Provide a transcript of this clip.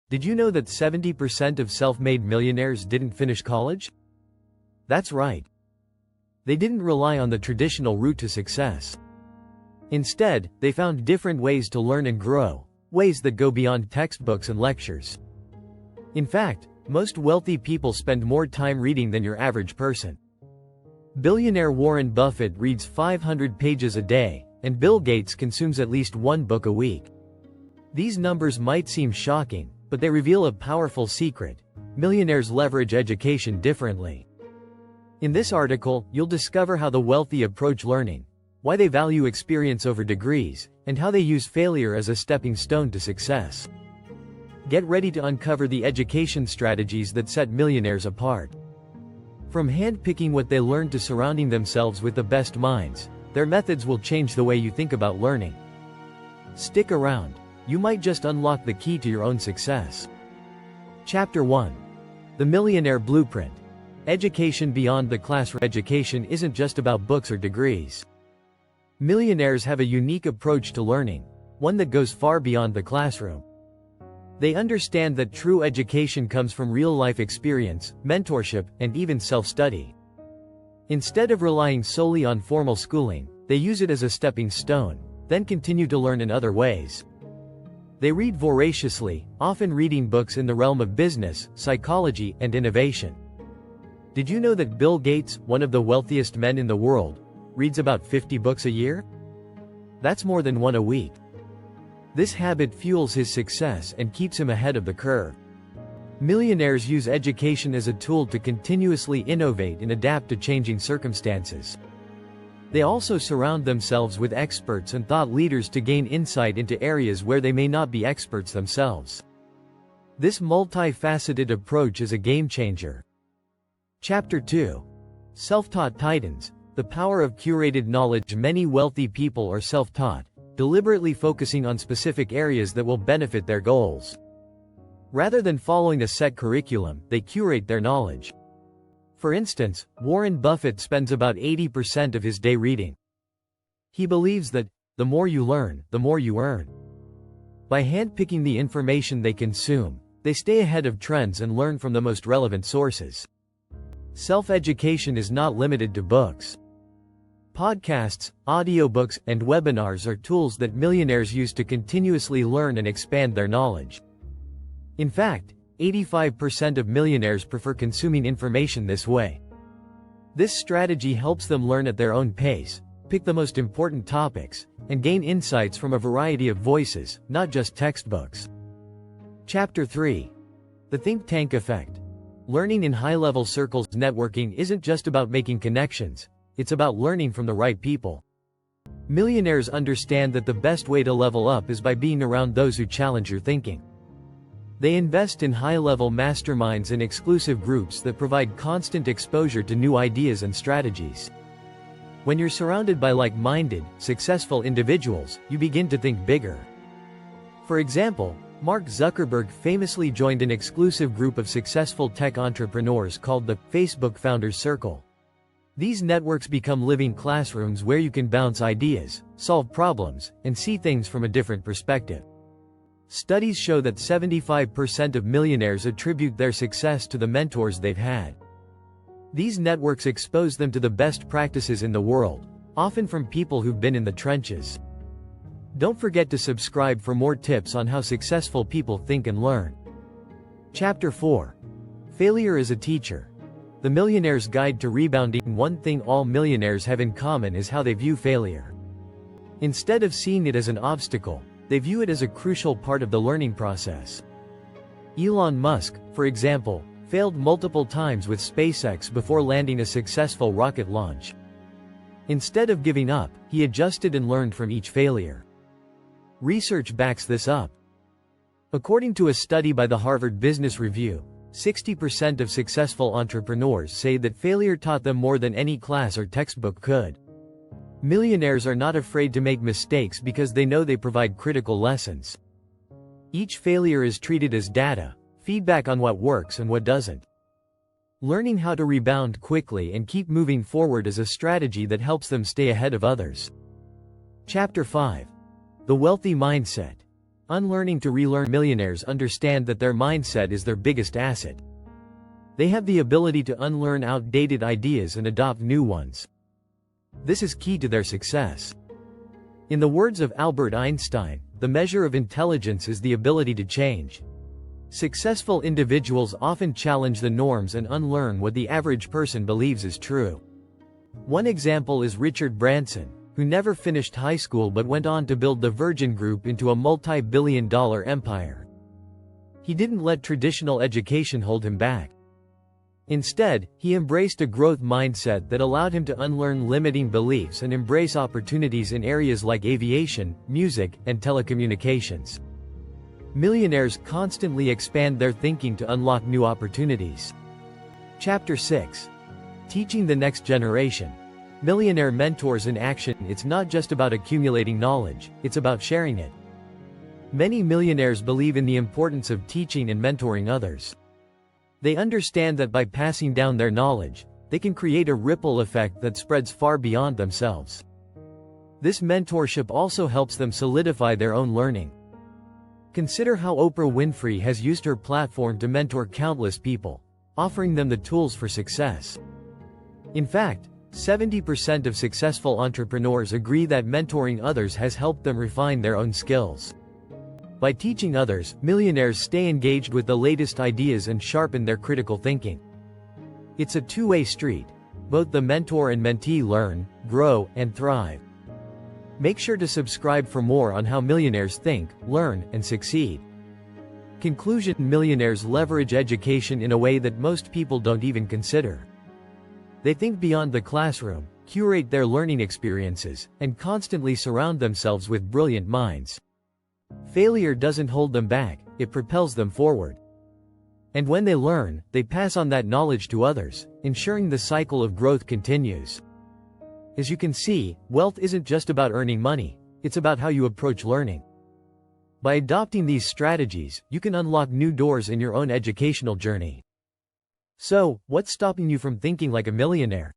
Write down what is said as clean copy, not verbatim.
Did you know that 70% of self-made millionaires didn't finish college? That's right. They didn't rely on the traditional route to success. Instead, they found different ways to learn and grow, ways that go beyond textbooks and lectures. In fact, most wealthy people spend more time reading than your average person. Billionaire Warren Buffett reads 500 pages a day, and Bill Gates consumes at least one book a week. These numbers might seem shocking, but they reveal a powerful secret: millionaires leverage education differently. In this article, you'll discover how the wealthy approach learning, why they value experience over degrees, and how they use failure as a stepping stone to success. Get ready to uncover the education strategies that set millionaires apart. From handpicking what they learn to surrounding themselves with the best minds, their methods will change the way you think about learning. Stick around. You might just unlock the key to your own success. Chapter 1. The Millionaire Blueprint. Education beyond the classroom. Education isn't just about books or degrees. Millionaires have a unique approach to learning, one that goes far beyond the classroom. They understand that true education comes from real-life experience, mentorship, and even self-study. Instead of relying solely on formal schooling, they use it as a stepping stone, then continue to learn in other ways. They read voraciously, often reading books in the realm of business, psychology, and innovation. Did you know that Bill Gates, one of the wealthiest men in the world, reads about 50 books a year? That's more than one a week. This habit fuels his success and keeps him ahead of the curve. Millionaires use education as a tool to continuously innovate and adapt to changing circumstances. They also surround themselves with experts and thought leaders to gain insight into areas where they may not be experts themselves. This multifaceted approach is a game changer. Chapter 2. Self-taught titans. The power of curated knowledge. Many wealthy people are self-taught, deliberately focusing on specific areas that will benefit their goals. Rather than following a set curriculum, they curate their knowledge. For instance, Warren Buffett spends about 80% of his day reading. He believes that, the more you learn, the more you earn. By handpicking the information they consume, they stay ahead of trends and learn from the most relevant sources. Self-education is not limited to books. Podcasts, audiobooks, and webinars are tools that millionaires use to continuously learn and expand their knowledge. In fact, 85% of millionaires prefer consuming information this way. This strategy helps them learn at their own pace, pick the most important topics, and gain insights from a variety of voices, not just textbooks. Chapter 3. The Think Tank Effect. Learning in high-level circles. Networking isn't just about making connections, it's about learning from the right people. Millionaires understand that the best way to level up is by being around those who challenge your thinking. They invest in high-level masterminds and exclusive groups that provide constant exposure to new ideas and strategies. When you're surrounded by like-minded, successful individuals, you begin to think bigger. For example, Mark Zuckerberg famously joined an exclusive group of successful tech entrepreneurs called the Facebook Founders Circle. These networks become living classrooms where you can bounce ideas, solve problems, and see things from a different perspective. Studies show that 75% of millionaires attribute their success to the mentors they've had. These networks expose them to the best practices in the world, often from people who've been in the trenches. Don't forget to subscribe for more tips on how successful people think and learn. Chapter 4. Failure is a teacher. The Millionaire's Guide to Rebounding. One thing all millionaires have in common is how they view failure. Instead of seeing it as an obstacle, they view it as a crucial part of the learning process. Elon Musk, for example, failed multiple times with SpaceX before landing a successful rocket launch. Instead of giving up, he adjusted and learned from each failure. Research backs this up. According to a study by the Harvard Business Review, 60% of successful entrepreneurs say that failure taught them more than any class or textbook could. Millionaires are not afraid to make mistakes because they know they provide critical lessons. Each failure is treated as data, feedback on what works and what doesn't. Learning how to rebound quickly and keep moving forward is a strategy that helps them stay ahead of others. Chapter 5. The Wealthy Mindset. Unlearning to relearn. Millionaires understand that their mindset is their biggest asset. They have the ability to unlearn outdated ideas and adopt new ones. This is key to their success. In the words of Albert Einstein, the measure of intelligence is the ability to change. Successful individuals often challenge the norms and unlearn what the average person believes is true. One example is Richard Branson, who never finished high school but went on to build the Virgin Group into a multi-billion-dollar empire. He didn't let traditional education hold him back. Instead, he embraced a growth mindset that allowed him to unlearn limiting beliefs and embrace opportunities in areas like aviation, music, and telecommunications. Millionaires constantly expand their thinking to unlock new opportunities. Chapter 6. Teaching the next generation. Millionaire mentors in action. It's not just about accumulating knowledge, it's about sharing it. Many millionaires believe in the importance of teaching and mentoring others. They understand that by passing down their knowledge, they can create a ripple effect that spreads far beyond themselves. This mentorship also helps them solidify their own learning. Consider how Oprah Winfrey has used her platform to mentor countless people, offering them the tools for success. In fact, 70% of successful entrepreneurs agree that mentoring others has helped them refine their own skills. By teaching others, millionaires stay engaged with the latest ideas and sharpen their critical thinking. It's a two-way street. Both the mentor and mentee learn, grow, and thrive. Make sure to subscribe for more on how millionaires think, learn, and succeed. Conclusion: millionaires leverage education in a way that most people don't even consider. They think beyond the classroom, curate their learning experiences, and constantly surround themselves with brilliant minds. Failure doesn't hold them back, it propels them forward. And when they learn, they pass on that knowledge to others, ensuring the cycle of growth continues. As you can see, wealth isn't just about earning money, it's about how you approach learning. By adopting these strategies, you can unlock new doors in your own educational journey. So, what's stopping you from thinking like a millionaire?